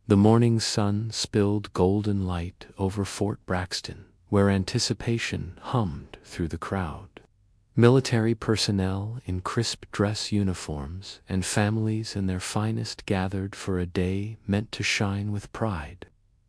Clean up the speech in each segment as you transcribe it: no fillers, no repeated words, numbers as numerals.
The morning sun spilled golden light over Fort Braxton, where anticipation hummed through the crowd. Military personnel in crisp dress uniforms and families in their finest gathered for a day meant to shine with pride.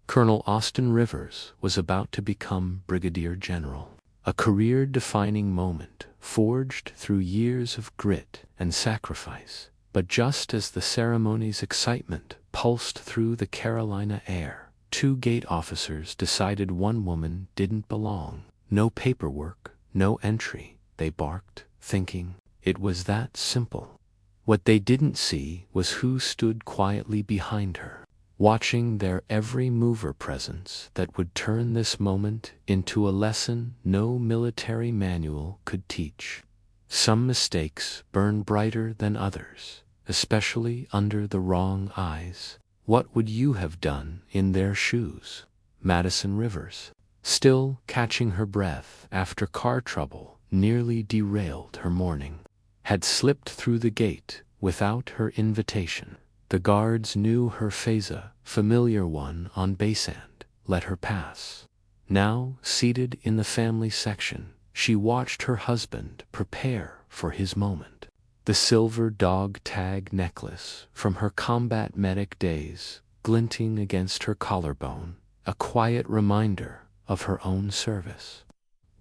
Colonel Austin Rivers was about to become Brigadier General, a career-defining moment forged through years of grit and sacrifice. But just as the ceremony's excitement pulsed through the Carolina air, two gate officers decided one woman didn't belong. No paperwork, no entry, they barked, thinking it was that simple. What they didn't see was who stood quietly behind her, watching their every move or presence that would turn this moment into a lesson no military manual could teach. Some mistakes burn brighter than others, especially under the wrong eyes. What would you have done in their shoes? Madison Rivers, still catching her breath after car trouble nearly derailed her morning, had slipped through the gate without her invitation. The guards knew her phaser, familiar one on base-end, let her pass. Now, seated in the family section, she watched her husband prepare for his moment. The silver dog tag necklace from her combat medic days glinting against her collarbone, a quiet reminder of her own service.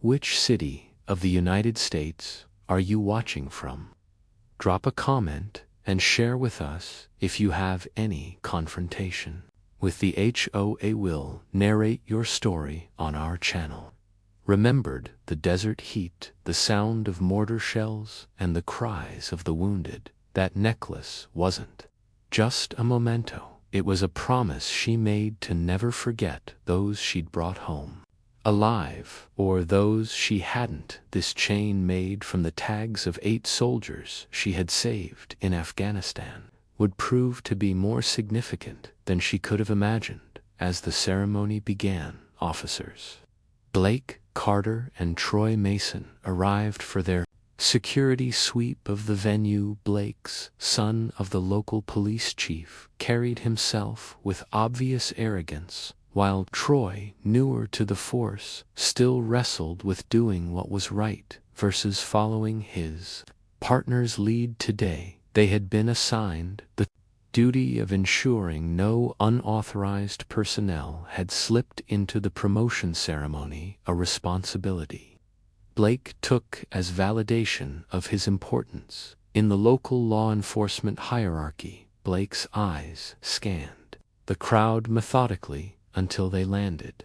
Which city of the United States are you watching from? Drop a comment and share with us if you have any confrontation with the HOA. Will narrate your story on our channel. Remembered the desert heat, the sound of mortar shells, and the cries of the wounded. That necklace wasn't just a memento. It was a promise she made to never forget those she'd brought home alive, or those she hadn't. This chain, made from the tags of 8 soldiers she had saved in Afghanistan, would prove to be more significant than she could have imagined. As the ceremony began, officers Blake, Carter, and Troy Mason arrived for their security sweep of the venue. Blake's, son of the local police chief, carried himself with obvious arrogance, while Troy, newer to the force, still wrestled with doing what was right versus following his partner's lead. Today, they had been assigned the duty of ensuring no unauthorized personnel had slipped into the promotion ceremony, a responsibility Blake took as validation of his importance in the local law enforcement hierarchy. Blake's eyes scanned the crowd methodically until they landed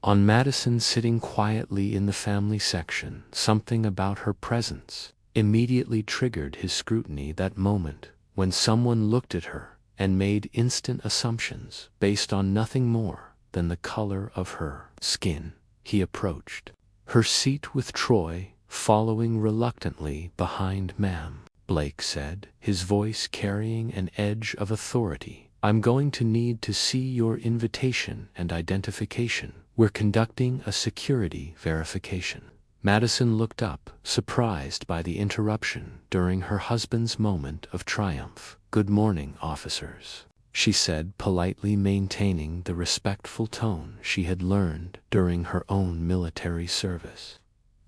on Madison, sitting quietly in the family section. Something about her presence immediately triggered his scrutiny. That moment when someone looked at her and made instant assumptions based on nothing more than the color of her skin. He approached her seat with Troy following reluctantly behind. "Ma'am," Blake said, his voice carrying an edge of authority, "I'm going to need to see your invitation and identification. We're conducting a security verification." Madison looked up, surprised by the interruption during her husband's moment of triumph. "Good morning, officers," she said politely, maintaining the respectful tone she had learned during her own military service.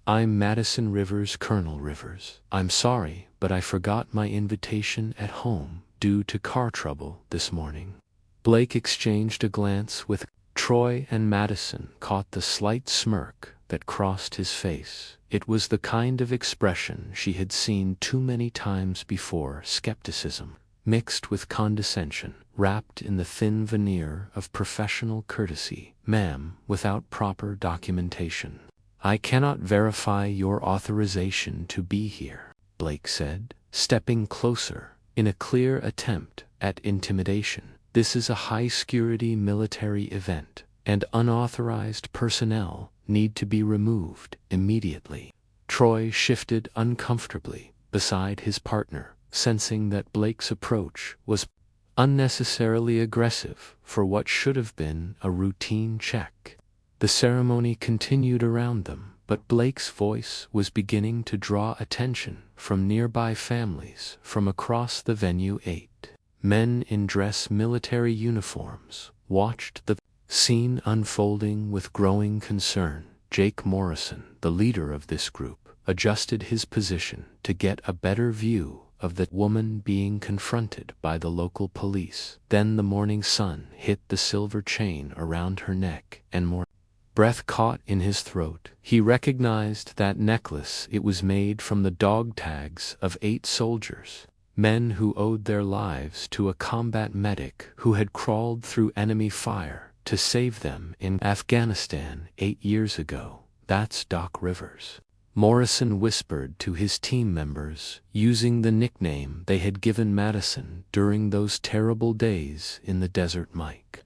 "I'm Madison Rivers, Colonel Rivers. I'm sorry, but I forgot my invitation at home due to car trouble this morning." Blake exchanged a glance with Troy, and Madison caught the slight smirk that crossed his face. It was the kind of expression she had seen too many times before, skepticism mixed with condescension, wrapped in the thin veneer of professional courtesy. "Ma'am, without proper documentation, I cannot verify your authorization to be here," Blake said, stepping closer in a clear attempt at intimidation. "This is a high-security military event, and unauthorized personnel need to be removed immediately." Troy shifted uncomfortably beside his partner, sensing that Blake's approach was unnecessarily aggressive for what should have been a routine check. The ceremony continued around them, but Blake's voice was beginning to draw attention from nearby families from across the venue. 8 Men in dress military uniforms watched the scene unfolding with growing concern. Jake Morrison, the leader of this group, adjusted his position to get a better view of the woman being confronted by the local police. Then the morning sun hit the silver chain around her neck, and more breath caught in his throat. He recognized that necklace. It was made from the dog tags of 8 soldiers, men who owed their lives to a combat medic who had crawled through enemy fire to save them in Afghanistan 8 years ago. That's Doc Rivers, Morrison whispered to his team members, using the nickname they had given Madison during those terrible days in the desert. Mike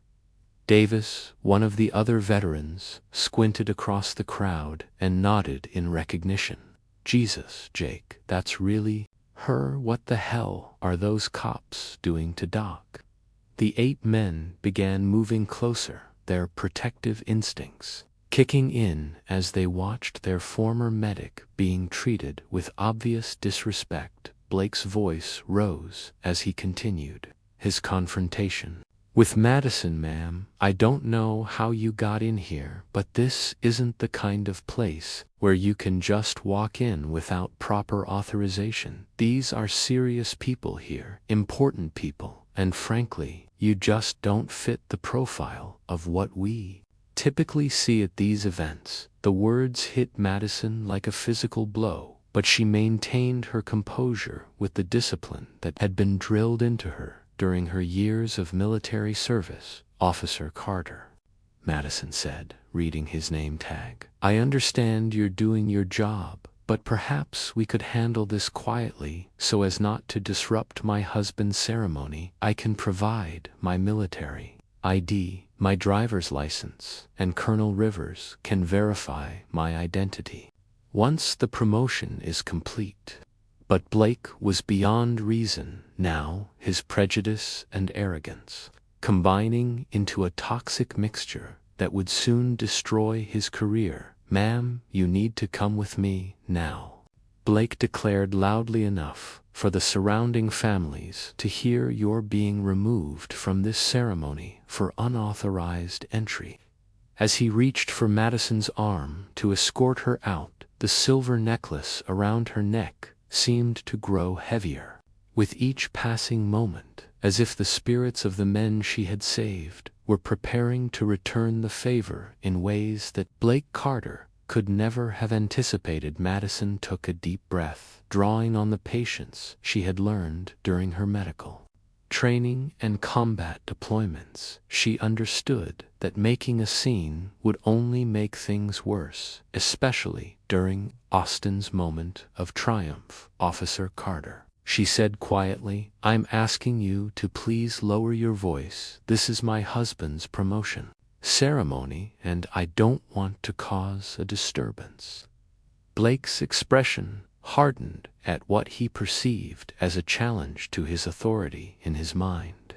Davis, one of the other veterans, squinted across the crowd and nodded in recognition. Jesus, Jake, that's really her. What the hell are those cops doing to Doc? The 8 men began moving closer, their protective instincts kicking in as they watched their former medic being treated with obvious disrespect. Blake's voice rose as he continued his confrontation with Madison. Ma'am, I don't know how you got in here, but this isn't the kind of place where you can just walk in without proper authorization. These are serious people here, important people, and frankly, you just don't fit the profile of what we typically see at these events. The words hit Madison like a physical blow, but she maintained her composure with the discipline that had been drilled into her during her years of military service. Officer Carter, Madison said, reading his name tag. I understand you're doing your job, but perhaps we could handle this quietly so as not to disrupt my husband's ceremony. I can provide my military ID, my driver's license, and Colonel Rivers can verify my identity once the promotion is complete. But Blake was beyond reason now, his prejudice and arrogance combining into a toxic mixture that would soon destroy his career. Ma'am, you need to come with me now, Blake declared loudly enough for the surrounding families to hear. You're being removed from this ceremony for unauthorized entry. As he reached for Madison's arm to escort her out, the silver necklace around her neck seemed to grow heavier with each passing moment, as if the spirits of the men she had saved were preparing to return the favor in ways that Blake Carter could never have anticipated. Madison took a deep breath, drawing on the patience she had learned during her medical training and combat deployments. She understood that making a scene would only make things worse, especially during Austin's moment of triumph. Officer Carter, she said quietly, I'm asking you to please lower your voice. This is my husband's promotion ceremony, and I don't want to cause a disturbance. Blake's expression hardened at what he perceived as a challenge to his authority in his mind.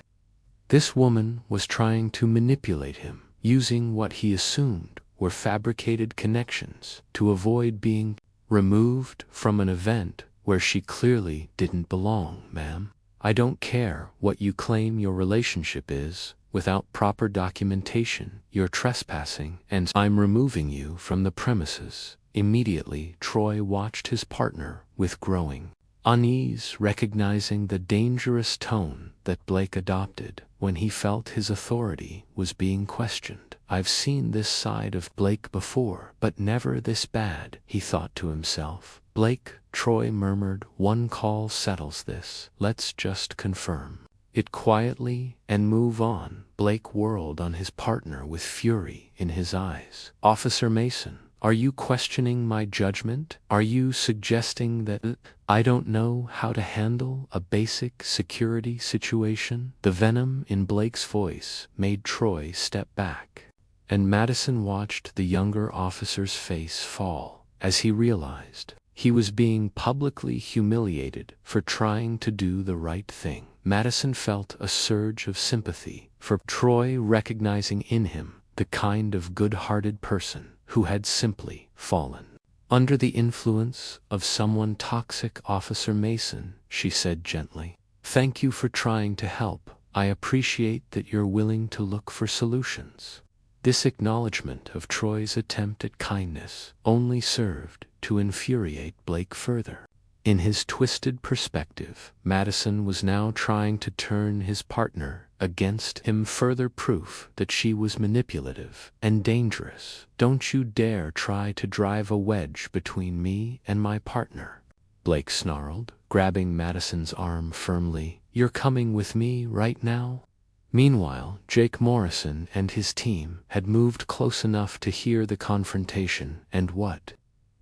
This woman was trying to manipulate him, using what he assumed were fabricated connections to avoid being removed from an event where she clearly didn't belong. Ma'am, I don't care what you claim your relationship is. Without proper documentation, you're trespassing, and I'm removing you from the premises immediately. Troy watched his partner with growing unease, recognizing the dangerous tone that Blake adopted when he felt his authority was being questioned. I've seen this side of Blake before, but never this bad, he thought to himself. Blake, Troy murmured, one call settles this. Let's just confirm it quietly and move on. Blake whirled on his partner with fury in his eyes. Officer Mason, are you questioning my judgment? Are you suggesting that I don't know how to handle a basic security situation? The venom in Blake's voice made Troy step back, and Madison watched the younger officer's face fall as he realized he was being publicly humiliated for trying to do the right thing. Madison felt a surge of sympathy for Troy, recognizing in him the kind of good-hearted person who had simply fallen under the influence of someone toxic. Officer Mason, she said gently, Thank you for trying to help. I appreciate that you're willing to look for solutions." This acknowledgement of Troy's attempt at kindness only served to infuriate Blake further. In his twisted perspective, Madison was now trying to turn his partner against him, further proof that she was manipulative and dangerous. "Don't you dare try to drive a wedge between me and my partner," Blake snarled, grabbing Madison's arm firmly. "You're coming with me right now?" Meanwhile, Jake Morrison and his team had moved close enough to hear the confrontation, and what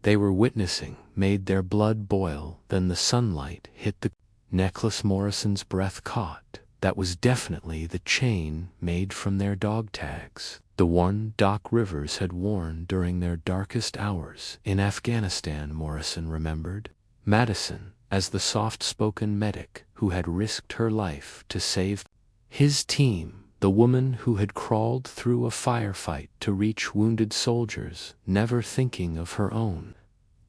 they were witnessing made their blood boil. Then the sunlight hit the necklace Morrison's breath caught. That was definitely the chain made from their dog tags, the one Doc Rivers had worn during their darkest hours in Afghanistan. Morrison remembered Madison as the soft-spoken medic who had risked her life to save his team, the woman who had crawled through a firefight to reach wounded soldiers, never thinking of her own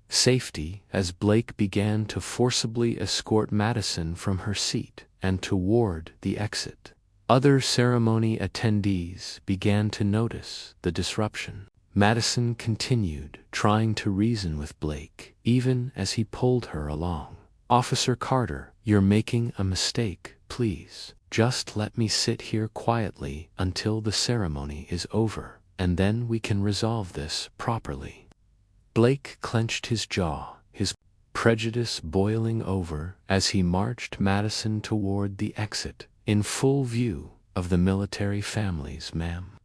safety. As Blake began to forcibly escort Madison from her seat and toward the exit, other ceremony attendees began to notice the disruption. Madison continued, trying to reason with Blake, even as he pulled her along. "Officer Carter, you're making a mistake. Please, just let me sit here quietly until the ceremony is over, and then we can resolve this properly." Blake clenched his jaw, his prejudice boiling over as he marched Madison toward the exit, in full view of the military families. "Ma'am,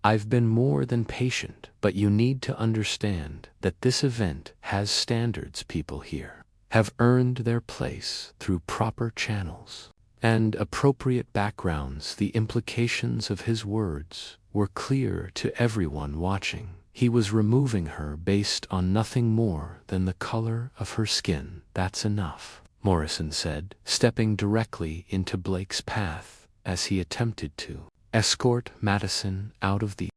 I've been more than patient, but you need to understand that this event has standards. People here have earned their place through proper channels and appropriate backgrounds." The implications of his words were clear to everyone watching. He was removing her based on nothing more than the color of her skin. "That's enough," Morrison said, stepping directly into Blake's path as he attempted to escort Madison out of the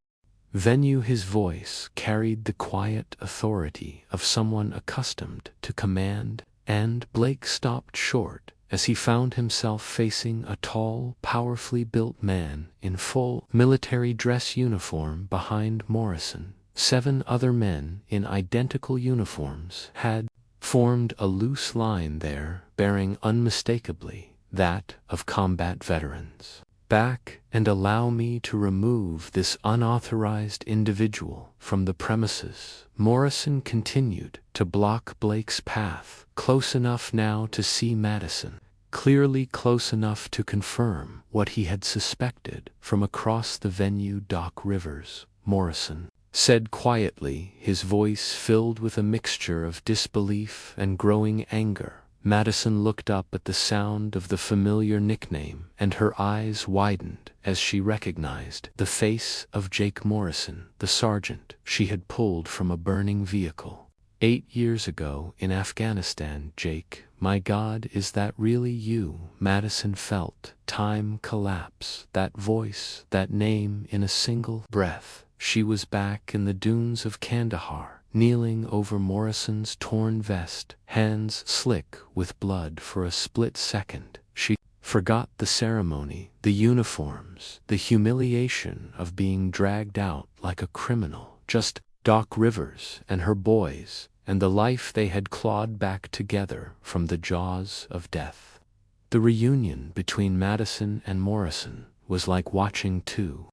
venue. His voice carried the quiet authority of someone accustomed to command, and Blake stopped short as he found himself facing a tall, powerfully built man in full military dress uniform. Behind Morrison, 7 other men in identical uniforms had formed a loose line there, bearing unmistakably that of combat veterans. "Back and allow me to remove this unauthorized individual from the premises," Morrison continued to block Blake's path, close enough now to see Madison, clearly close enough to confirm what he had suspected from across the venue. "Doc Rivers," Morrison said quietly, his voice filled with a mixture of disbelief and growing anger. Madison looked up at the sound of the familiar nickname, and her eyes widened as she recognized the face of Jake Morrison, the sergeant she had pulled from a burning vehicle 8 years ago in Afghanistan. "Jake, my God, is that really you?" Madison felt time collapse, that voice, that name in a single breath. She was back in the dunes of Kandahar, kneeling over Morrison's torn vest, hands slick with blood. For a split second, she forgot the ceremony, the uniforms, the humiliation of being dragged out like a criminal. Just Doc Rivers and her boys, and the life they had clawed back together from the jaws of death. The reunion between Madison and Morrison was like watching 2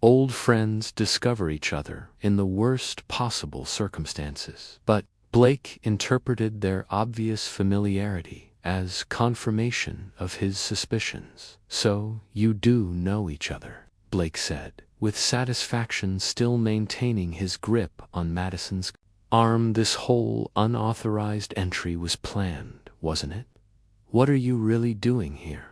old friends discover each other in the worst possible circumstances. But Blake interpreted their obvious familiarity as confirmation of his suspicions. "So, you do know each other," Blake said, with satisfaction still maintaining his grip on Madison's arm. "This whole unauthorized entry was planned, wasn't it? What are you really doing here?"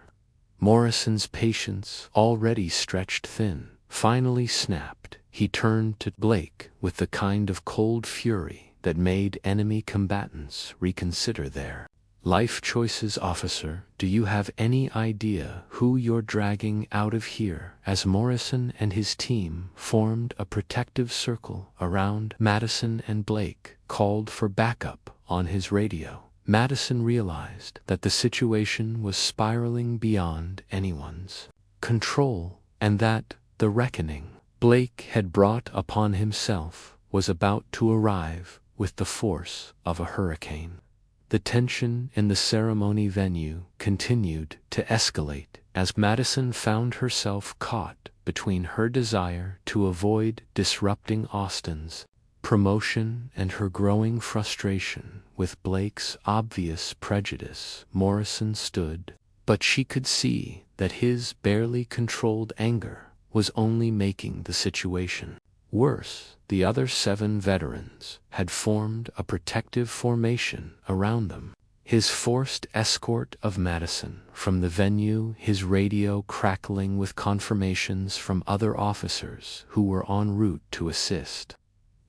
Morrison's patience, already stretched thin, finally snapped. He turned to Blake with the kind of cold fury that made enemy combatants reconsider their life choices. "Officer, do you have any idea who you're dragging out of here?" As Morrison and his team formed a protective circle around Madison and Blake called for backup on his radio, Madison realized that the situation was spiraling beyond anyone's control, and that the reckoning Blake had brought upon himself was about to arrive with the force of a hurricane. The tension in the ceremony venue continued to escalate as Madison found herself caught between her desire to avoid disrupting Austin's promotion and her growing frustration with Blake's obvious prejudice. Morrison stood, but she could see that his barely controlled anger was only making the situation worse. The other 7 veterans had formed a protective formation around them. His forced escort of Madison from the venue, his radio crackling with confirmations from other officers who were en route to assist.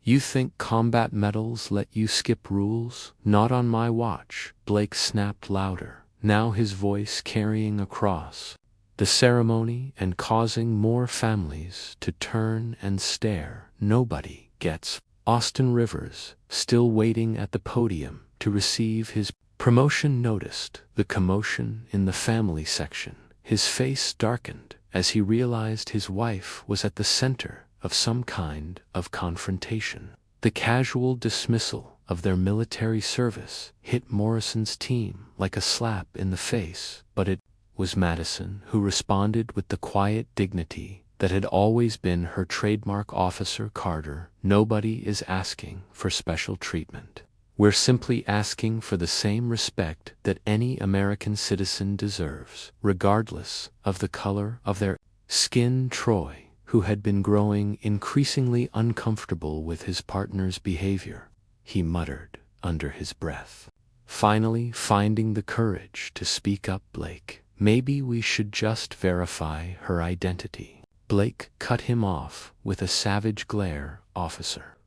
"You think combat medals let you skip rules? Not on my watch," Blake snapped louder, now his voice carrying across the ceremony and causing more families to turn and stare. "Nobody gets." Austin Rivers, still waiting at the podium to receive his promotion, noticed the commotion in the family section. His face darkened as he realized his wife was at the center of some kind of confrontation. The casual dismissal of their military service hit Morrison's team like a slap in the face, but it was Madison who responded with the quiet dignity that had always been her trademark. "Officer Carter, nobody is asking for special treatment. We're simply asking for the same respect that any American citizen deserves, regardless of the color of their skin." Troy, who had been growing increasingly uncomfortable with his partner's behavior, he muttered under his breath, finally finding the courage to speak up. "Blake, maybe we should just verify her identity." Blake cut him off with a savage glare. "Officer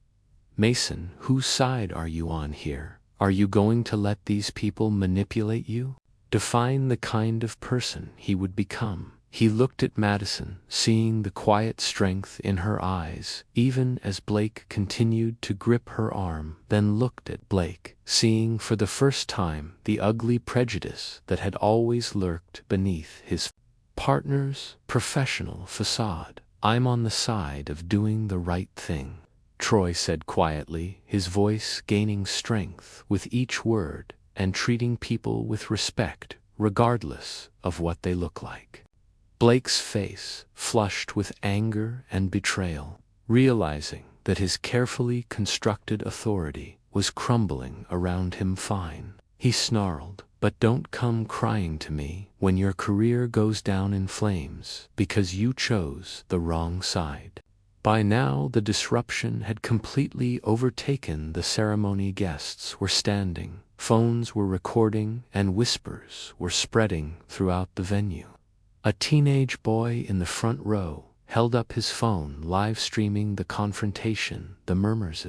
Mason, whose side are you on here? Are you going to let these people manipulate you?" Define the kind of person he would become. He looked at Madison, seeing the quiet strength in her eyes, even as Blake continued to grip her arm, then looked at Blake, seeing for the first time the ugly prejudice that had always lurked beneath his partner's professional facade. "I'm on the side of doing the right thing," Troy said quietly, his voice gaining strength with each word, "and treating people with respect, regardless of what they look like." Blake's face flushed with anger and betrayal, realizing that his carefully constructed authority was crumbling around him. "Fine," he snarled, "but don't come crying to me when your career goes down in flames because you chose the wrong side." By now the disruption had completely overtaken the ceremony. Guests were standing, phones were recording, and whispers were spreading throughout the venue. A teenage boy in the front row held up his phone, live streaming the confrontation. "The murmurs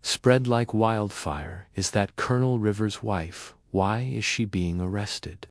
spread like wildfire. Is that Colonel Rivers' wife? Why is she being arrested?"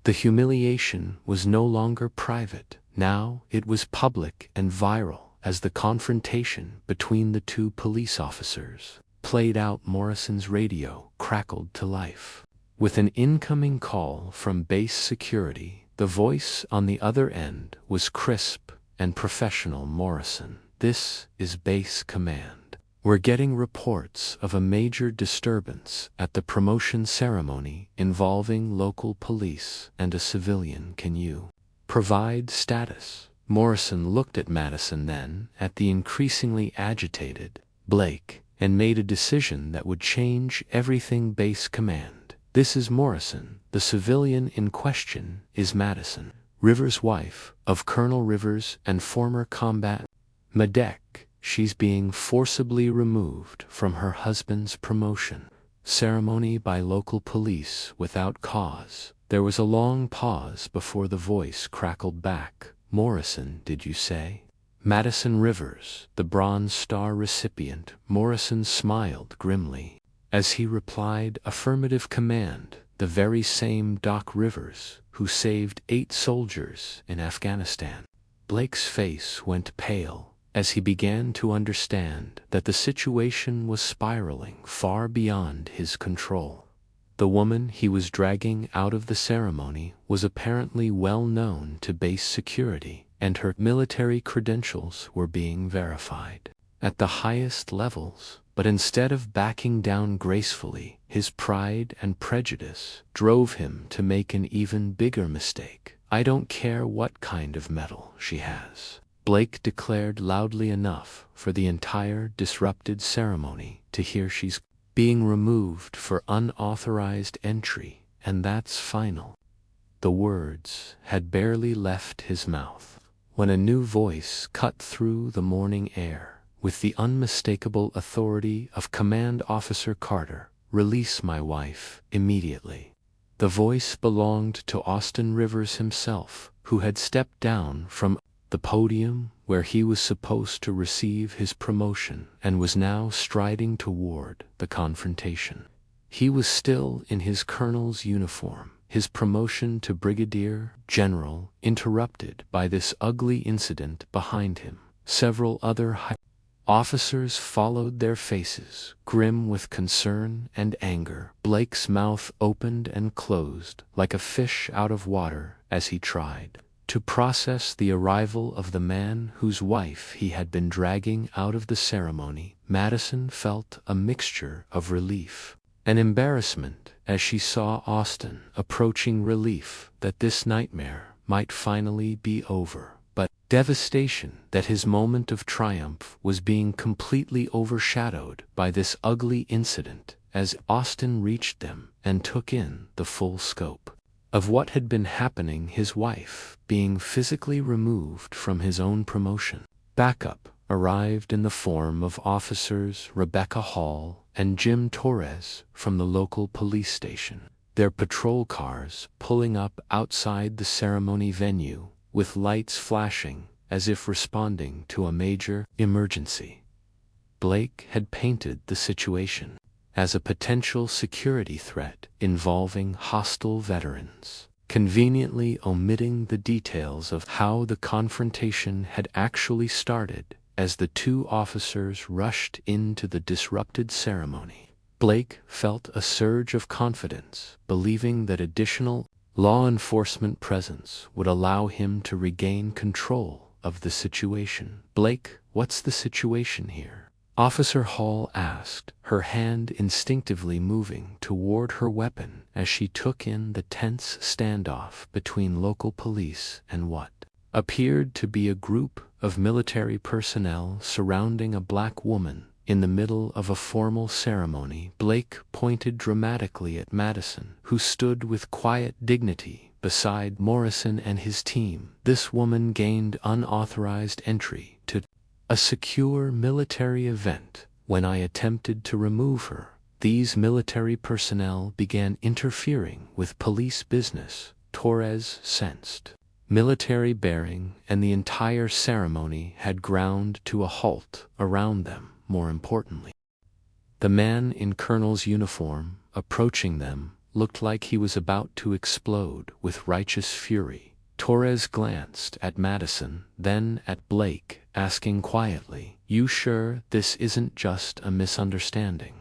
The humiliation was no longer private. Now it was public and viral as the confrontation between the 2 police officers played out. Morrison's radio crackled to life with an incoming call from base security. The voice on the other end was crisp and professional. "Morrison, this is base command. We're getting reports of a major disturbance at the promotion ceremony involving local police and a civilian. Can you provide status?" Morrison looked at Madison, then at the increasingly agitated Blake, and made a decision that would change everything. "Base command, this is Morrison. The civilian in question is Madison, Rivers' wife, of Colonel Rivers and former combat medic. She's being forcibly removed from her husband's promotion ceremony by local police without cause." There was a long pause before the voice crackled back. "Morrison, did you say?" "Madison Rivers, the Bronze Star recipient." Morrison smiled grimly as he replied, "Affirmative command. The very same Doc Rivers who saved 8 soldiers in Afghanistan." Blake's face went pale as he began to understand that the situation was spiraling far beyond his control. The woman he was dragging out of the ceremony was apparently well known to base security, and her military credentials were being verified at the highest levels. But instead of backing down gracefully, his pride and prejudice drove him to make an even bigger mistake. "I don't care what kind of medal she has," Blake declared loudly enough for the entire disrupted ceremony to hear. "She's being removed for unauthorized entry, and that's final." The words had barely left his mouth when a new voice cut through the morning air with the unmistakable authority of Command Officer Carter. "Release my wife immediately." The voice belonged to Austin Rivers himself, who had stepped down from the podium where he was supposed to receive his promotion and was now striding toward the confrontation. He was still in his colonel's uniform, his promotion to brigadier general interrupted by this ugly incident behind him. Several other high officers followed, their faces grim with concern and anger. Blake's mouth opened and closed like a fish out of water as he tried to process the arrival of the man whose wife he had been dragging out of the ceremony. Madison felt a mixture of relief and embarrassment as she saw Austin approaching, relief that this nightmare might finally be over, but devastation that his moment of triumph was being completely overshadowed by this ugly incident. As Austin reached them and took in the full scope of what had been happening, his wife being physically removed from his own promotion, backup arrived in the form of officers Rebecca Hall and Jim Torres from the local police station, their patrol cars pulling up outside the ceremony venue with lights flashing as if responding to a major emergency. Blake had painted the situation as a potential security threat involving hostile veterans, conveniently omitting the details of how the confrontation had actually started. As the two officers rushed into the disrupted ceremony, Blake felt a surge of confidence, believing that additional law enforcement presence would allow him to regain control of the situation. "Blake, what's the situation here?" Officer Hall asked, her hand instinctively moving toward her weapon as she took in the tense standoff between local police and what appeared to be a group of military personnel surrounding a black woman in the middle of a formal ceremony. Blake pointed dramatically at Madison, who stood with quiet dignity beside Morrison and his team. "This woman gained unauthorized entry to a secure military event. When I attempted to remove her, these military personnel began interfering with police business." Torres sensed military bearing, and the entire ceremony had ground to a halt around them. More importantly, the man in colonel's uniform approaching them looked like he was about to explode with righteous fury. Torres glanced at Madison, then at Blake, asking quietly, "You sure this isn't just a misunderstanding?"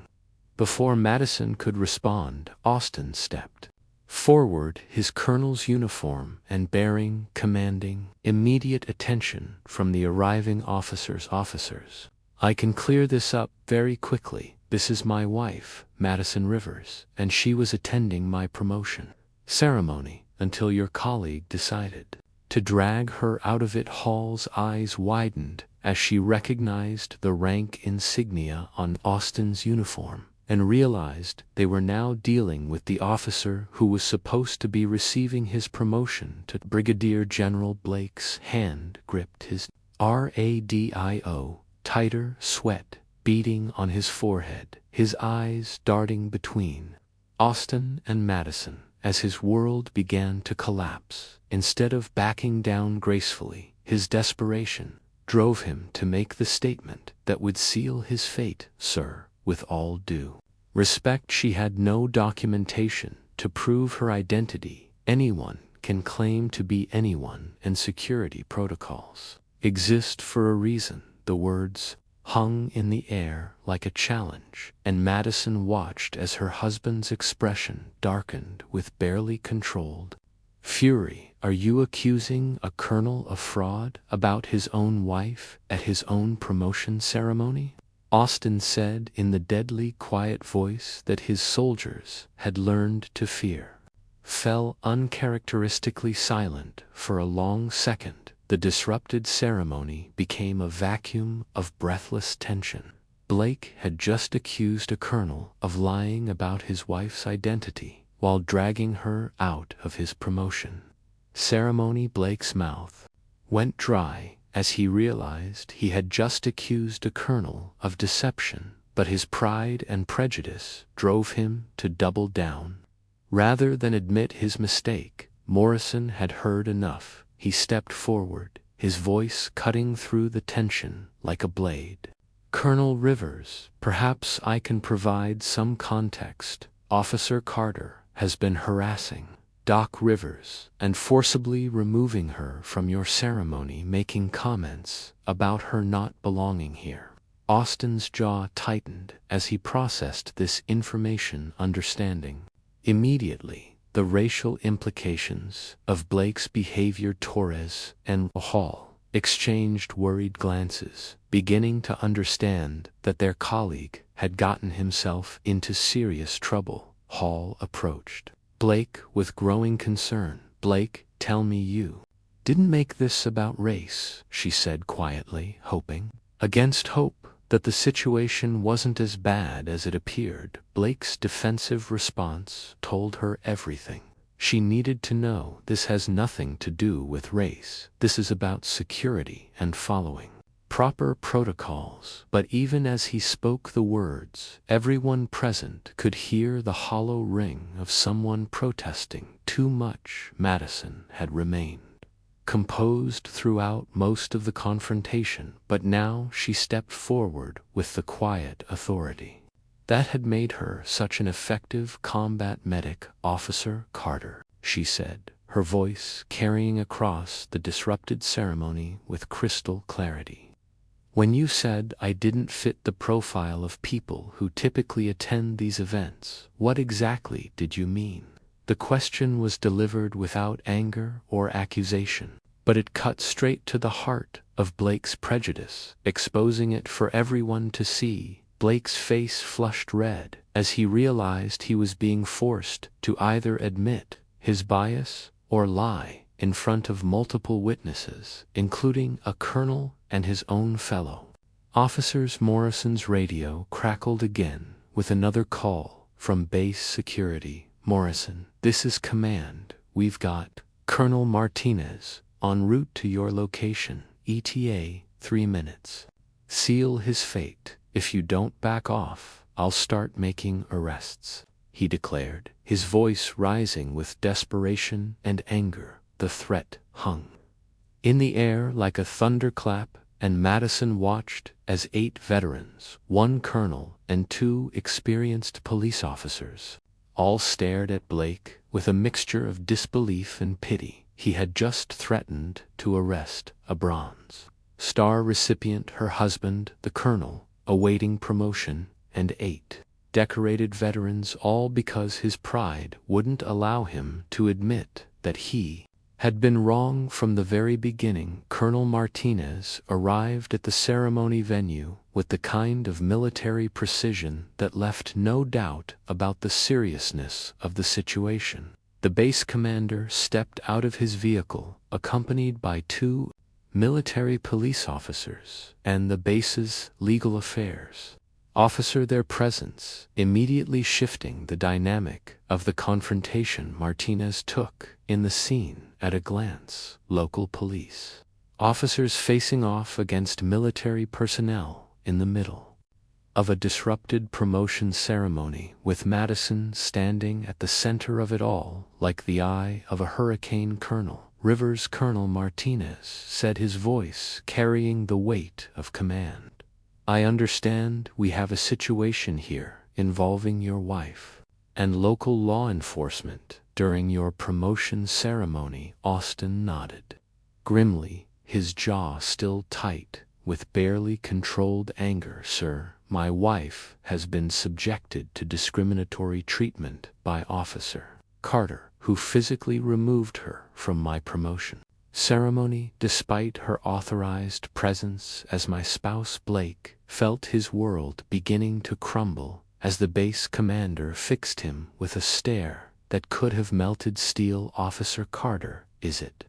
Before Madison could respond, Austin stepped forward, his colonel's uniform and bearing commanding immediate attention from the arriving officers. "I can clear this up very quickly. This is my wife, Madison Rivers, and she was attending my promotion ceremony until your colleague decided to drag her out of it." Hall's eyes widened as she recognized the rank insignia on Austin's uniform and realized they were now dealing with the officer who was supposed to be receiving his promotion to brigadier general. Blake's hand gripped his radio tighter, sweat beading on his forehead, his eyes darting between Austin and Madison as his world began to collapse. Instead of backing down gracefully, his desperation drove him to make the statement that would seal his fate. "Sir, with all due respect, she had no documentation to prove her identity. Anyone can claim to be anyone, and security protocols exist for a reason." The words hung in the air like a challenge, and Madison watched as her husband's expression darkened with barely controlled fury. "Are you accusing a colonel of fraud about his own wife at his own promotion ceremony?" Austin said in the deadly quiet voice that his soldiers had learned to fear. Fell uncharacteristically silent for a long second. The disrupted ceremony became a vacuum of breathless tension. Blake had just accused a colonel of lying about his wife's identity while dragging her out of his promotion ceremony. Blake's mouth went dry as he realized he had just accused a colonel of deception, but his pride and prejudice drove him to double down. Rather than admit his mistake, Morrison had heard enough. He stepped forward, his voice cutting through the tension like a blade. "Colonel Rivers, perhaps I can provide some context. Officer Carter has been harassing Doc Rivers and forcibly removing her from your ceremony, making comments about her not belonging here." Austin's jaw tightened as he processed this information, understanding immediately the racial implications of Blake's behavior. Torres and Hall exchanged worried glances, beginning to understand that their colleague had gotten himself into serious trouble. Hall approached Blake with growing concern. "Blake, tell me you didn't make this about race," she said quietly, hoping against hope that the situation wasn't as bad as it appeared. Blake's defensive response told her everything she needed to know. "This has nothing to do with race. This is about security and following proper protocols." But even as he spoke the words, everyone present could hear the hollow ring of someone protesting too much. Madison had remained composed throughout most of the confrontation, but now she stepped forward with the quiet authority that had made her such an effective combat medic. "Officer Carter," she said, her voice carrying across the disrupted ceremony with crystal clarity. "When you said I didn't fit the profile of people who typically attend these events, what exactly did you mean?" The question was delivered without anger or accusation, but it cut straight to the heart of Blake's prejudice, exposing it for everyone to see. Blake's face flushed red as he realized he was being forced to either admit his bias or lie in front of multiple witnesses, including a colonel and his own fellow officers. Morrison's radio crackled again with another call from base security. "Morrison, this is command. We've got Colonel Martinez en route to your location. ETA 3 minutes. Seal his fate. If you don't back off, I'll start making arrests," he declared, his voice rising with desperation and anger. The threat hung in the air like a thunderclap, and Madison watched as 8 veterans, 1 colonel, and 2 experienced police officers all stared at Blake with a mixture of disbelief and pity. He had just threatened to arrest a Bronze Star recipient, her husband, the colonel, awaiting promotion, and 8 decorated veterans, all because his pride wouldn't allow him to admit that he had been wrong from the very beginning. Colonel Martinez arrived at the ceremony venue with the kind of military precision that left no doubt about the seriousness of the situation. The base commander stepped out of his vehicle, accompanied by 2 military police officers and the base's legal affairs officer, their presence immediately shifting the dynamic of the confrontation. Martinez took in the scene at a glance. Local police officers facing off against military personnel in the middle of a disrupted promotion ceremony, with Madison standing at the center of it all like the eye of a hurricane. "Colonel Rivers," Colonel Martinez said, his voice carrying the weight of command, "I understand we have a situation here involving your wife and local law enforcement during your promotion ceremony." Austin nodded grimly, his jaw still tight with with barely controlled anger, "Sir, my wife has been subjected to discriminatory treatment by Officer Carter, who physically removed her from my promotion ceremony despite her authorized presence as my spouse." Blake felt his world beginning to crumble as the base commander fixed him with a stare that could have melted steel. "Officer Carter, is it?"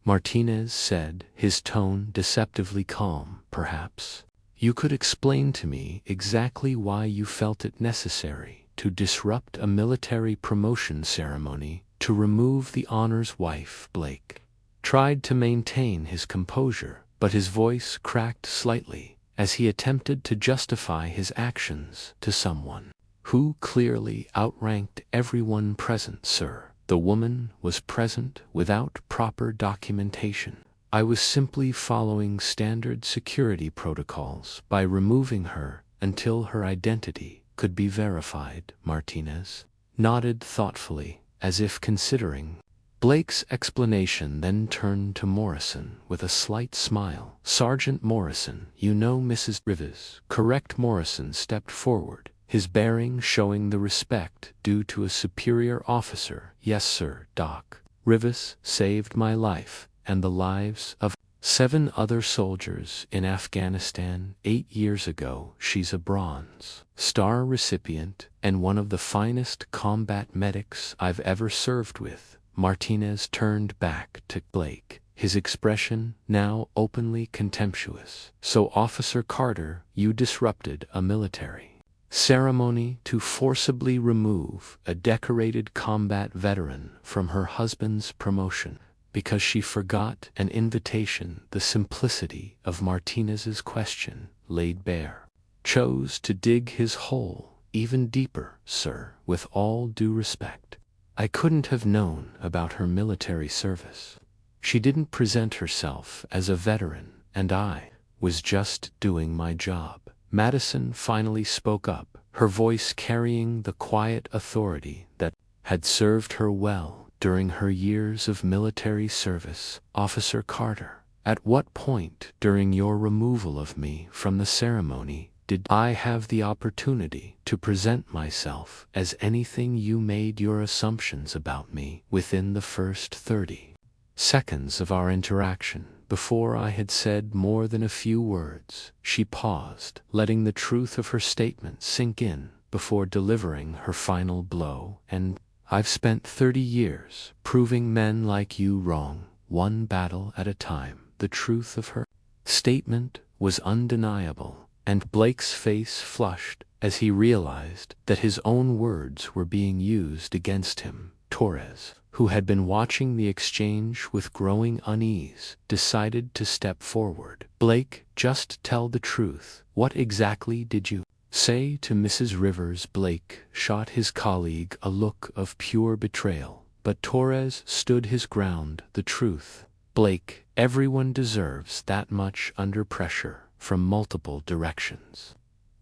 Martinez said, his tone deceptively calm. "Perhaps you could explain to me exactly why you felt it necessary to disrupt a military promotion ceremony to remove the honor's wife." Blake tried to maintain his composure, but his voice cracked slightly as he attempted to justify his actions to someone who clearly outranked everyone present. "Sir, the woman was present without proper documentation. I was simply following standard security protocols by removing her until her identity could be verified." Martinez nodded thoughtfully, as if considering Blake's explanation, then turned to Morrison with a slight smile. "Sergeant Morrison, you know Mrs. Rivers, correct?" Morrison stepped forward, his bearing showing the respect due to a superior officer. "Yes, sir. Doc Rivers saved my life and the lives of 7 other soldiers in Afghanistan 8 years ago. She's a Bronze Star recipient and one of the finest combat medics I've ever served with." Martinez turned back to Blake, his expression now openly contemptuous. "So, Officer Carter, you disrupted a military ceremony to forcibly remove a decorated combat veteran from her husband's promotion because she forgot an invitation." The simplicity of Martinez's question laid bare. "Chose to dig his hole even deeper, sir. With all due respect, I couldn't have known about her military service. She didn't present herself as a veteran, and I was just doing my job." Madison finally spoke up, her voice carrying the quiet authority that had served her well during her years of military service. "Officer Carter, at what point during your removal of me from the ceremony did I have the opportunity to present myself as anything you made your assumptions about me within the first 30 seconds of our interaction?" Before I had said more than a few words, she paused, letting the truth of her statement sink in before delivering her final blow. "And I've spent 30 years proving men like you wrong, one battle at a time." The truth of her statement was undeniable, and Blake's face flushed as he realized that his own words were being used against him. Torres, who had been watching the exchange with growing unease, decided to step forward. "Blake, just tell the truth. What exactly did you say to Mrs. Rivers?" Blake shot his colleague a look of pure betrayal, but Torres stood his ground. "The truth, Blake. Everyone deserves that much under pressure from multiple directions."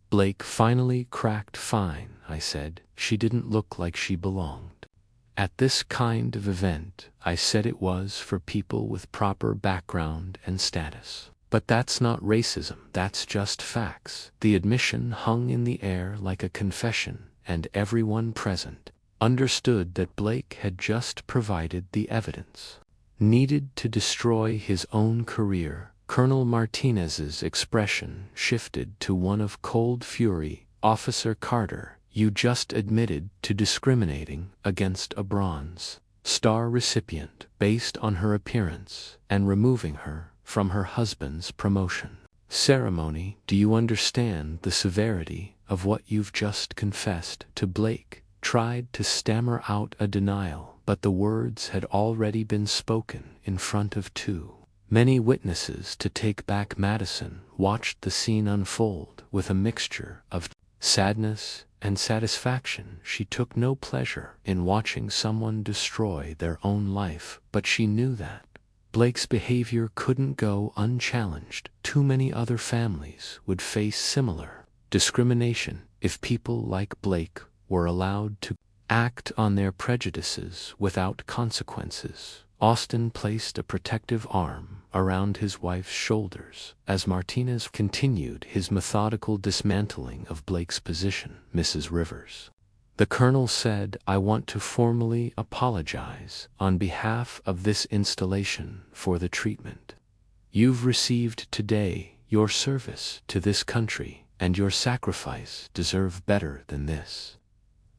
Blake finally cracked. "Fine," I said. "She didn't look like she belonged at this kind of event. I said it was for people with proper background and status. But that's not racism, that's just facts." The admission hung in the air like a confession, and everyone present understood that Blake had just provided the evidence needed to destroy his own career. Colonel Martinez's expression shifted to one of cold fury. "Officer Carter, you just admitted to discriminating against a Bronze Star recipient based on her appearance and removing her from her husband's promotion ceremony. Do you understand the severity of what you've just confessed to?" Blake tried to stammer out a denial, but the words had already been spoken in front of too many witnesses to take back. Madison watched the scene unfold with a mixture of sadness and satisfaction. She took no pleasure in watching someone destroy their own life, but she knew that Blake's behavior couldn't go unchallenged. Too many other families would face similar discrimination if people like Blake were allowed to act on their prejudices without consequences. Austin placed a protective arm around his wife's shoulders as Martinez continued his methodical dismantling of Blake's position. Mrs. Rivers. The colonel said, "I want to formally apologize on behalf of this installation for the treatment you've received today. Your service to this country and your sacrifice deserve better than this."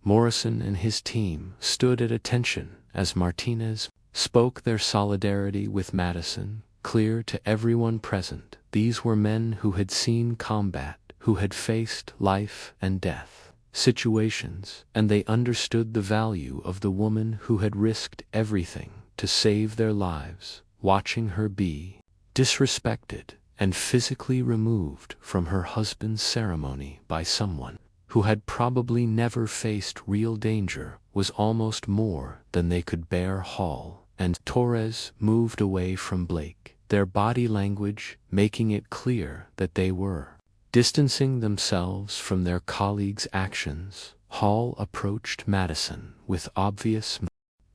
Morrison and his team stood at attention as Martinez spoke their solidarity with Madison, clear to everyone present. These were men who had seen combat, who had faced life and death situations, and they understood the value of the woman who had risked everything to save their lives. Watching her be disrespected and physically removed from her husband's ceremony by someone who had probably never faced real danger was almost more than they could bear. Hall and Torres moved away from Blake, their body language making it clear that they were distancing themselves from their colleagues' actions. Hall approached Madison with obvious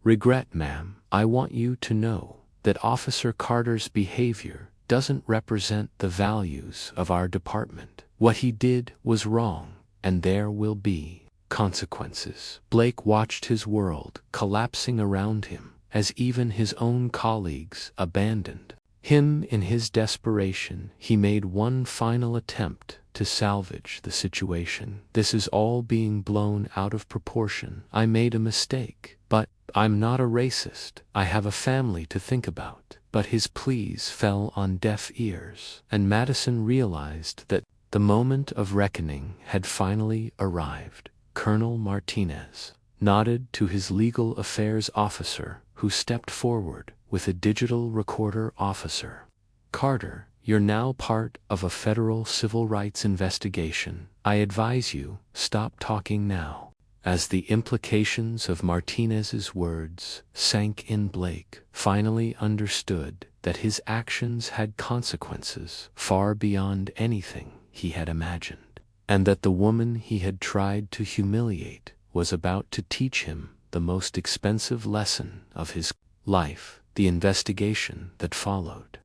regret. "Ma'am, I want you to know that Officer Carter's behavior doesn't represent the values of our department. What he did was wrong, and there will be consequences." Blake watched his world collapsing around him as even his own colleagues abandoned him. In his desperation, he made one final attempt to salvage the situation. "This is all being blown out of proportion. I made a mistake, but I'm not a racist. I have a family to think about." But his pleas fell on deaf ears, and Madison realized that the moment of reckoning had finally arrived. Colonel Martinez nodded to his legal affairs officer, who stepped forward with a digital recorder. "Officer Carter, you're now part of a federal civil rights investigation. I advise you, stop talking now." As the implications of Martinez's words sank in, Blake finally understood that his actions had consequences far beyond anything he had imagined, and that the woman he had tried to humiliate was about to teach him the most expensive lesson of his life. The investigation that followed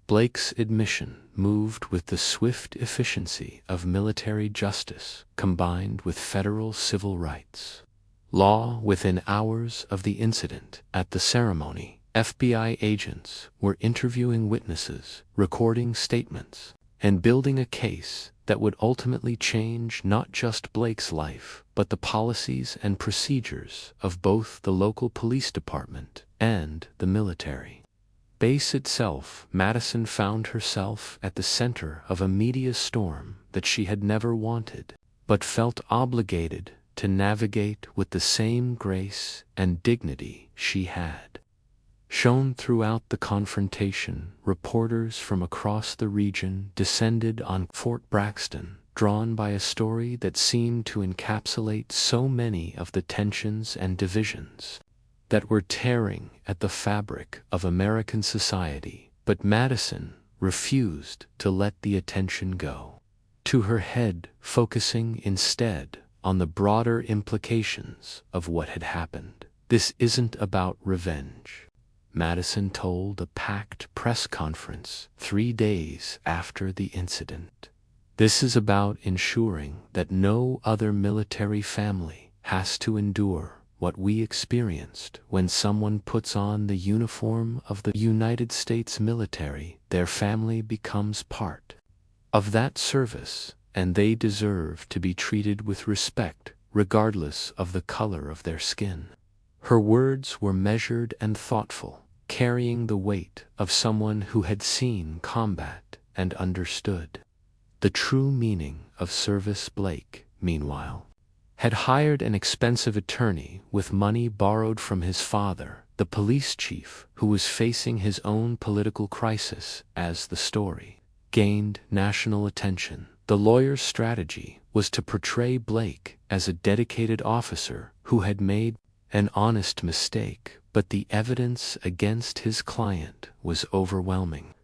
Blake's admission moved with the swift efficiency of military justice combined with federal civil rights law. Within hours of the incident at the ceremony, FBI agents were interviewing witnesses, recording statements, and building a case that would ultimately change not just Blake's life, but the policies and procedures of both the local police department and the military base itself. Madison found herself at the center of a media storm that she had never wanted, but felt obligated to navigate with the same grace and dignity she had shown throughout the confrontation. Reporters from across the region descended on Fort Braxton, drawn by a story that seemed to encapsulate so many of the tensions and divisions that were tearing at the fabric of American society. But Madison refused to let the attention go to her head, focusing instead on the broader implications of what had happened. "This isn't about revenge," Madison told a packed press conference 3 days after the incident. "This is about ensuring that no other military family has to endure what we experienced when someone puts on the uniform of the United States military. Their family becomes part of that service, and they deserve to be treated with respect regardless of the color of their skin." Her words were measured and thoughtful, carrying the weight of someone who had seen combat and understood the true meaning of service. Blake, meanwhile, had hired an expensive attorney with money borrowed from his father, the police chief, who was facing his own political crisis. As the story gained national attention, the lawyer's strategy was to portray Blake as a dedicated officer who had made an honest mistake, but the evidence against his client was overwhelming.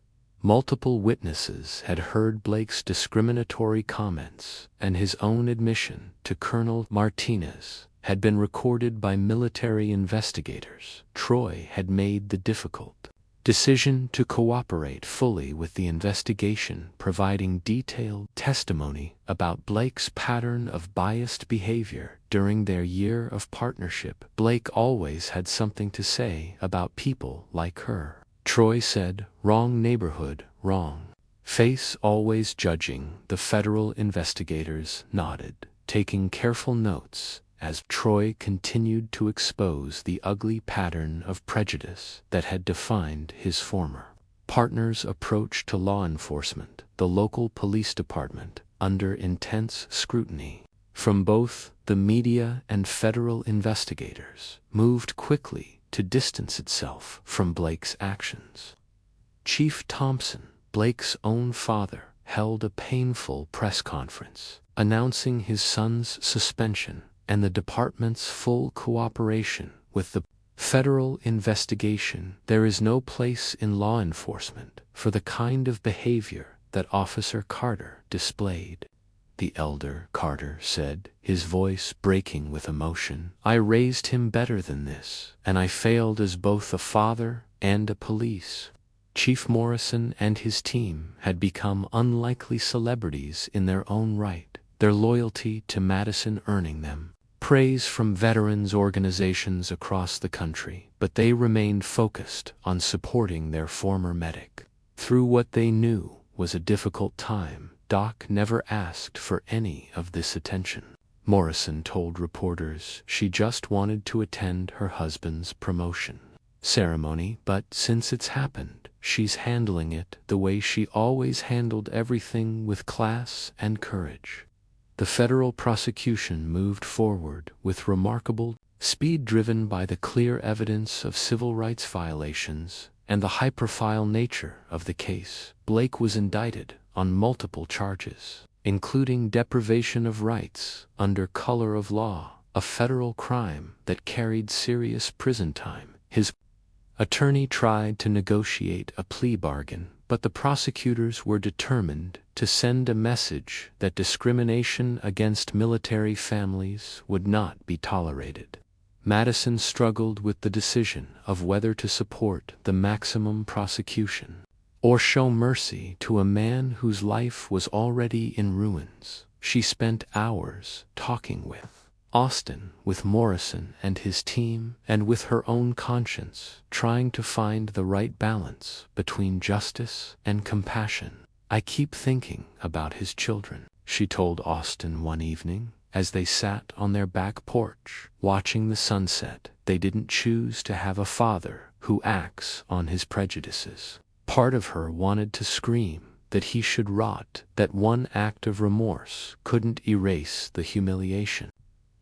Multiple witnesses had heard Blake's discriminatory comments, and his own admission to Colonel Martinez had been recorded by military investigators. Troy had made the difficult decision to cooperate fully with the investigation, providing detailed testimony about Blake's pattern of biased behavior during their year of partnership. Blake always had something to say about people like her. Troy said, "Wrong neighborhood, wrong face." Always judging. The federal investigators nodded, taking careful notes as Troy continued to expose the ugly pattern of prejudice that had defined his former partner's approach to law enforcement. The local police department, under intense scrutiny from both the media and federal investigators, moved quickly to distance itself from Blake's actions. Chief Thompson, Blake's own father, held a painful press conference announcing his son's suspension and the department's full cooperation with the federal investigation. "There is no place in law enforcement for the kind of behavior that Officer Carter displayed," the elder Carter said, his voice breaking with emotion. "I raised him better than this, and I failed as both a father and a police." Chief Morrison and his team had become unlikely celebrities in their own right, their loyalty to Madison earning them praise from veterans organizations across the country, but they remained focused on supporting their former medic. Through what they knew was a difficult time, Doc never asked for any of this attention. Morrison told reporters she just wanted to attend her husband's promotion ceremony, but since it's happened, she's handling it the way she always handled everything, with class and courage. The federal prosecution moved forward with remarkable speed, driven by the clear evidence of civil rights violations and the high-profile nature of the case. Blake was indicted on multiple charges, including deprivation of rights under color of law, a federal crime that carried serious prison time. His attorney tried to negotiate a plea bargain, but the prosecutors were determined to send a message that discrimination against military families would not be tolerated. Madison struggled with the decision of whether to support the maximum prosecution or show mercy to a man whose life was already in ruins. She spent hours talking with Austin, with Morrison and his team, and with her own conscience, trying to find the right balance between justice and compassion. "I keep thinking about his children," she told Austin one evening as they sat on their back porch, watching the sunset. "They didn't choose to have a father who acts on his prejudices." Part of her wanted to scream that he should rot, that one act of remorse couldn't erase the humiliation,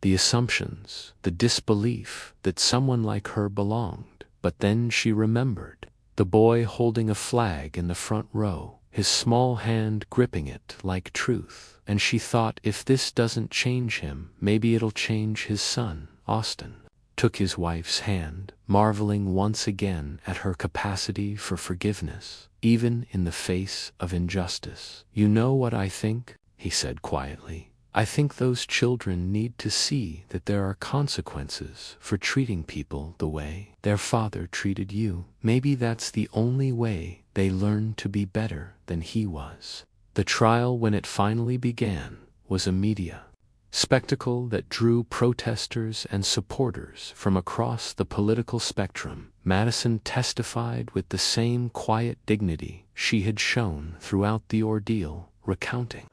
the assumptions, the disbelief that someone like her belonged. But then she remembered the boy holding a flag in the front row, his small hand gripping it like truth, and she thought, if this doesn't change him, maybe it'll change his son. Austin took his wife's hand, marveling once again at her capacity for forgiveness, even in the face of injustice. "You know what I think?" he said quietly. "I think those children need to see that there are consequences for treating people the way their father treated you. Maybe that's the only way they learn to be better than he was." The trial, when it finally began, was a media spectacle that drew protesters and supporters from across the political spectrum. Madison testified with the same quiet dignity she had shown throughout the ordeal, recounting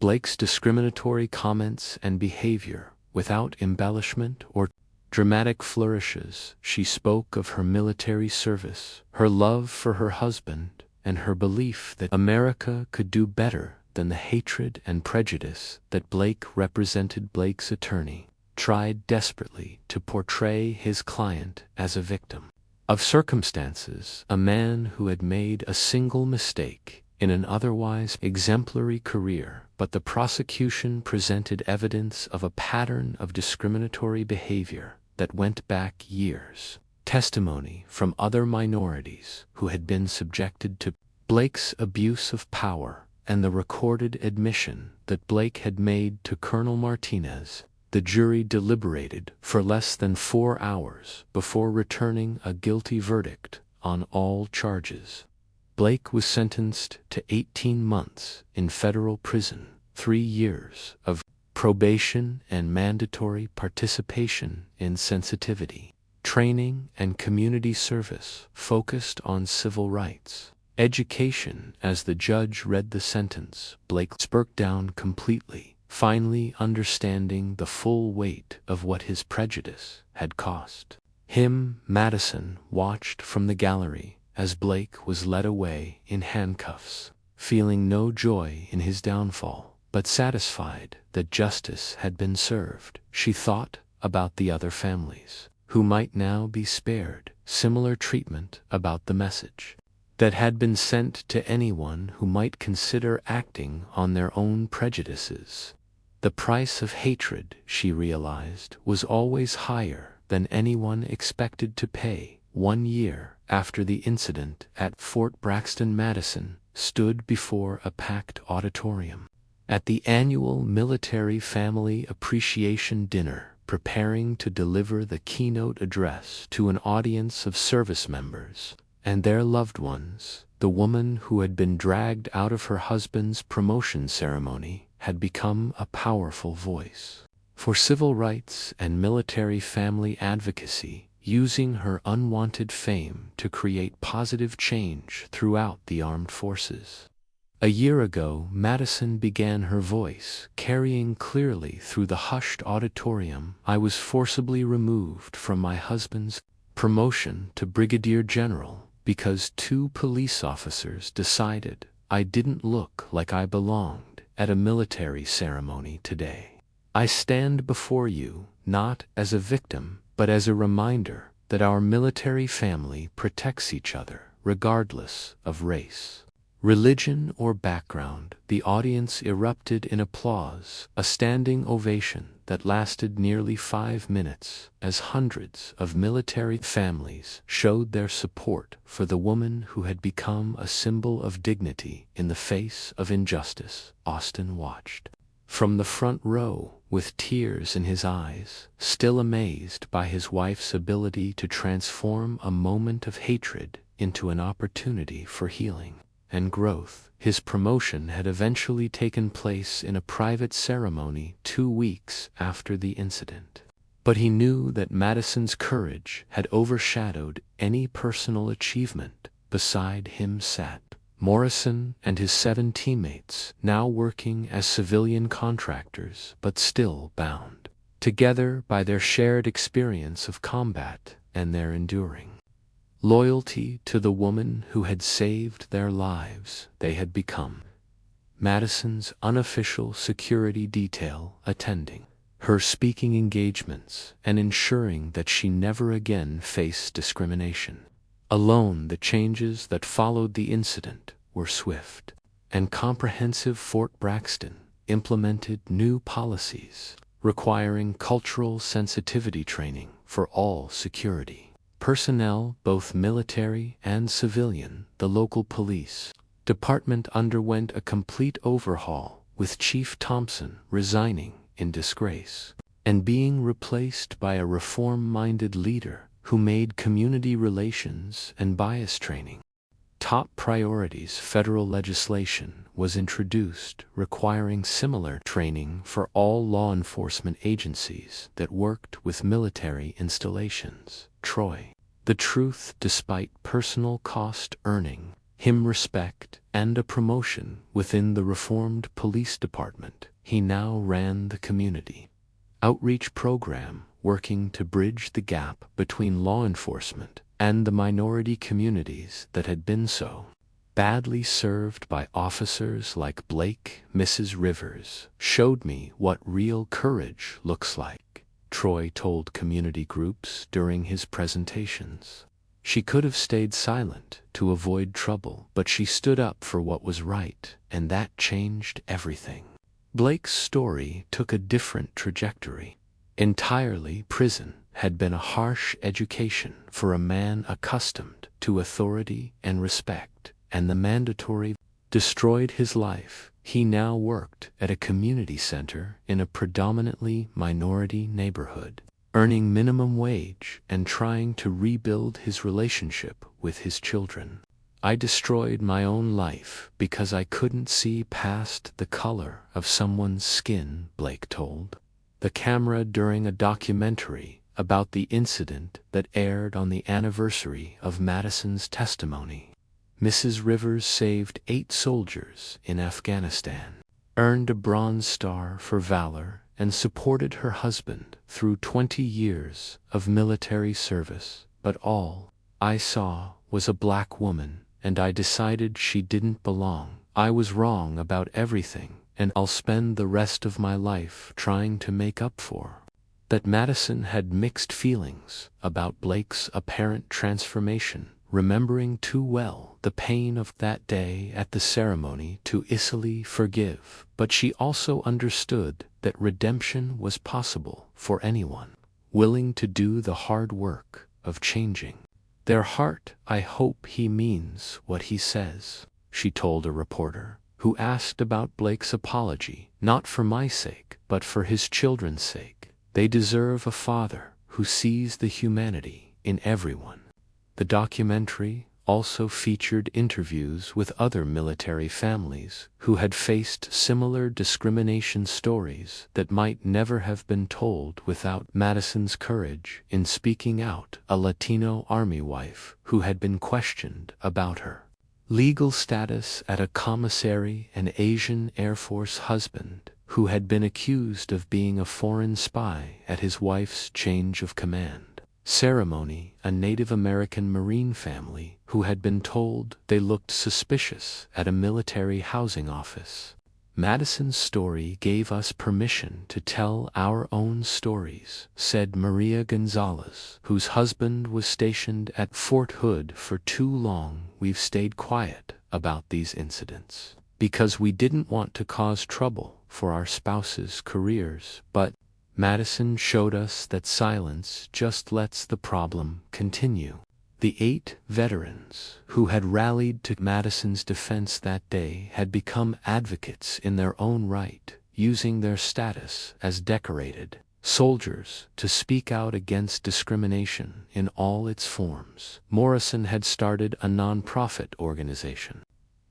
Blake's discriminatory comments and behavior without embellishment or dramatic flourishes. She spoke of her military service, her love for her husband, and her belief that America could do better than the hatred and prejudice that Blake represented. Blake's attorney tried desperately to portray his client as a victim of circumstances, a man who had made a single mistake in an otherwise exemplary career, but the prosecution presented evidence of a pattern of discriminatory behavior that went back years. Testimony from other minorities who had been subjected to Blake's abuse of power, and the recorded admission that Blake had made to Colonel Martinez The jury deliberated for less than 4 hours before returning a guilty verdict on all charges. Blake was sentenced to 18 months in federal prison, 3 years of probation and mandatory participation in sensitivity training and community service focused on civil rights education. As the judge read the sentence, Blake broke down completely, finally understanding the full weight of what his prejudice had cost him. Madison watched from the gallery as Blake was led away in handcuffs, feeling no joy in his downfall, but satisfied that justice had been served. She thought about the other families who might now be spared similar treatment, about the message that had been sent to anyone who might consider acting on their own prejudices. The price of hatred, she realized, was always higher than anyone expected to pay. 1 year after the incident at Fort Braxton, Madison stood before a packed auditorium at the annual Military Family Appreciation Dinner, preparing to deliver the keynote address to an audience of service members and their loved ones. The woman who had been dragged out of her husband's promotion ceremony had become a powerful voice for civil rights and military family advocacy, using her unwanted fame to create positive change throughout the armed forces. A year ago, Madison began her voice, carrying clearly through the hushed auditorium. I was forcibly removed from my husband's promotion to brigadier general because 2 police officers decided I didn't look like I belonged at a military ceremony today. I stand before you not as a victim, but as a reminder that our military family protects each other regardless of race, religion, or background. The audience erupted in applause, a standing ovation that lasted nearly 5 minutes, as hundreds of military families showed their support for the woman who had become a symbol of dignity in the face of injustice. Austin watched from the front row with tears in his eyes, still amazed by his wife's ability to transform a moment of hatred into an opportunity for healing and growth. His promotion had eventually taken place in a private ceremony 2 weeks after the incident. But he knew that Madison's courage had overshadowed any personal achievement. Beside him sat Morrison and his 7 teammates, now working as civilian contractors but still bound together by their shared experience of combat and their enduring loyalty to the woman who had saved their lives. They had become Madison's unofficial security detail, attending her speaking engagements and ensuring that she never again faced discrimination. Alone, the changes that followed the incident were swift and comprehensive. Fort Braxton implemented new policies requiring cultural sensitivity training for all security personnel, both military and civilian. The local police department underwent a complete overhaul, with Chief Thompson resigning in disgrace and being replaced by a reform-minded leader who made community relations and bias training top priorities. Federal legislation was introduced requiring similar training for all law enforcement agencies that worked with military installations. Troy, the truth, despite personal cost, earning him respect and a promotion within the reformed police department. He now ran the community outreach program, working to bridge the gap between law enforcement and the minority communities that had been so badly served by officers like Blake. Mrs. Rivers showed me what real courage looks like, Troy told community groups during his presentations. She could have stayed silent to avoid trouble, but she stood up for what was right, and that changed everything. Blake's story took a different trajectory entirely. Prison had been a harsh education for a man accustomed to authority and respect, and the mandatory destroyed his life. He now worked at a community center in a predominantly minority neighborhood, earning minimum wage and trying to rebuild his relationship with his children. I destroyed my own life because I couldn't see past the color of someone's skin, Blake told the camera during a documentary about the incident that aired on the anniversary of Madison's testimony. Mrs. Rivers saved 8 soldiers in Afghanistan, earned a Bronze Star for valor, and supported her husband through 20 years of military service. But all I saw was a black woman, and I decided she didn't belong. I was wrong about everything, and I'll spend the rest of my life trying to make up for that. Madison had mixed feelings about Blake's apparent transformation, remembering too well the pain of that day at the ceremony to easily forgive, but she also understood that redemption was possible for anyone willing to do the hard work of changing their heart. I hope he means what he says, she told a reporter who asked about Blake's apology. Not for my sake, but for his children's sake. They deserve a father who sees the humanity in everyone. The documentary also featured interviews with other military families who had faced similar discrimination stories that might never have been told without Madison's courage in speaking out. A Latino Army wife who had been questioned about her legal status at a commissary, an Asian Air Force husband who had been accused of being a foreign spy at his wife's change of command ceremony, a Native American Marine family who had been told they looked suspicious at a military housing office. Madison's story gave us permission to tell our own stories, said Maria Gonzalez, whose husband was stationed at Fort Hood for too long. We've stayed quiet about these incidents because we didn't want to cause trouble for our spouses' careers, but Madison showed us that silence just lets the problem continue. The 8 veterans who had rallied to Madison's defense that day had become advocates in their own right, using their status as decorated soldiers to speak out against discrimination in all its forms. Morrison had started a nonprofit organization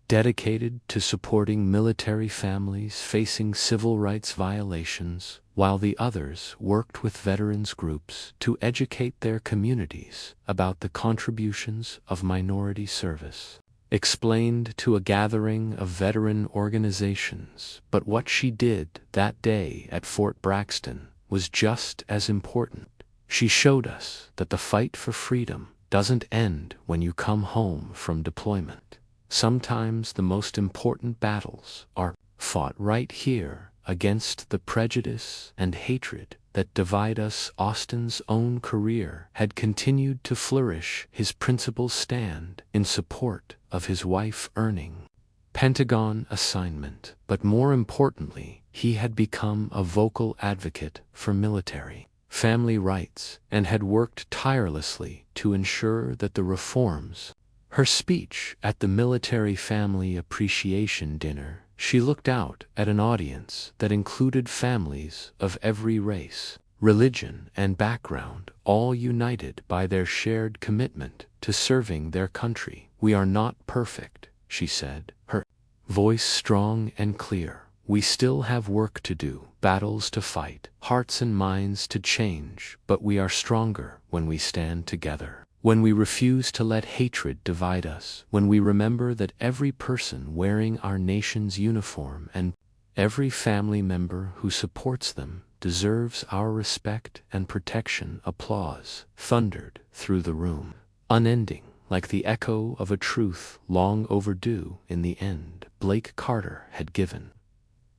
dedicated to supporting military families facing civil rights violations, while the others worked with veterans groups to educate their communities about the contributions of minority service. Explained to a gathering of veteran organizations, but what she did that day at Fort Braxton was just as important. She showed us that the fight for freedom doesn't end when you come home from deployment. Sometimes the most important battles are fought right here against the prejudice and hatred that divide us. Austin's own career had continued to flourish. His principles stand in support of his wife earning Pentagon assignment, but more importantly, he had become a vocal advocate for military family rights and had worked tirelessly to ensure that the reforms. Her speech at the Military Family Appreciation Dinner, she looked out at an audience that included families of every race, religion, and background, all united by their shared commitment to serving their country. We are not perfect, she said, her voice strong and clear. We still have work to do, battles to fight, hearts and minds to change, but we are stronger when we stand together. When we refuse to let hatred divide us, when we remember that every person wearing our nation's uniform and every family member who supports them deserves our respect and protection. Applause thundered through the room, unending, like the echo of a truth long overdue. In the end, Blake Carter had given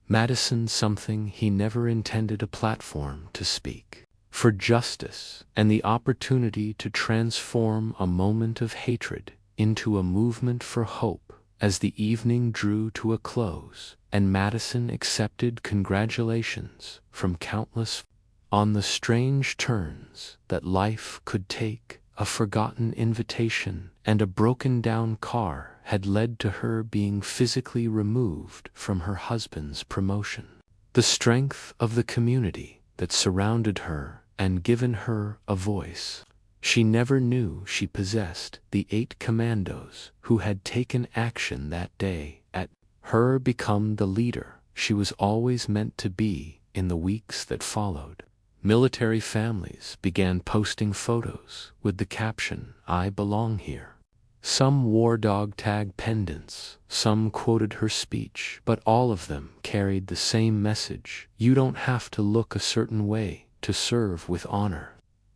Madison something he never intended: a platform to speak for justice and the opportunity to transform a moment of hatred into a movement for hope. As the evening drew to a close and Madison accepted congratulations from countless on the strange turns that life could take, a forgotten invitation and a broken-down car had led to her being physically removed from her husband's promotion. The strength of the community that surrounded her and given her a voice. She never knew she possessed the 8 commandos who had taken action that day at her become the leader she was always meant to be. In the weeks that followed, military families began posting photos with the caption, "I belong here." Some wore dog tag pendants, some quoted her speech, but all of them carried the same message: you don't have to look a certain way to serve with honor.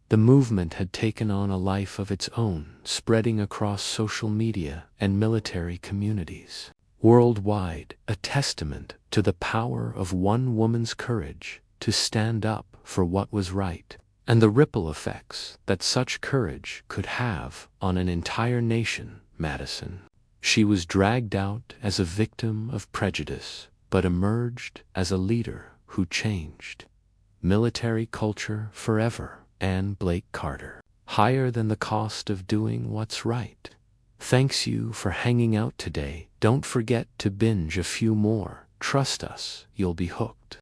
The movement had taken on a life of its own, spreading across social media and military communities worldwide, a testament to the power of one woman's courage to stand up for what was right, and the ripple effects that such courage could have on an entire nation. Madison. She was dragged out as a victim of prejudice, but emerged as a leader who changed military culture forever. Anne Blake Carter. Higher than the cost of doing what's right. Thanks you for hanging out today. Don't forget to binge a few more. Trust us, you'll be hooked.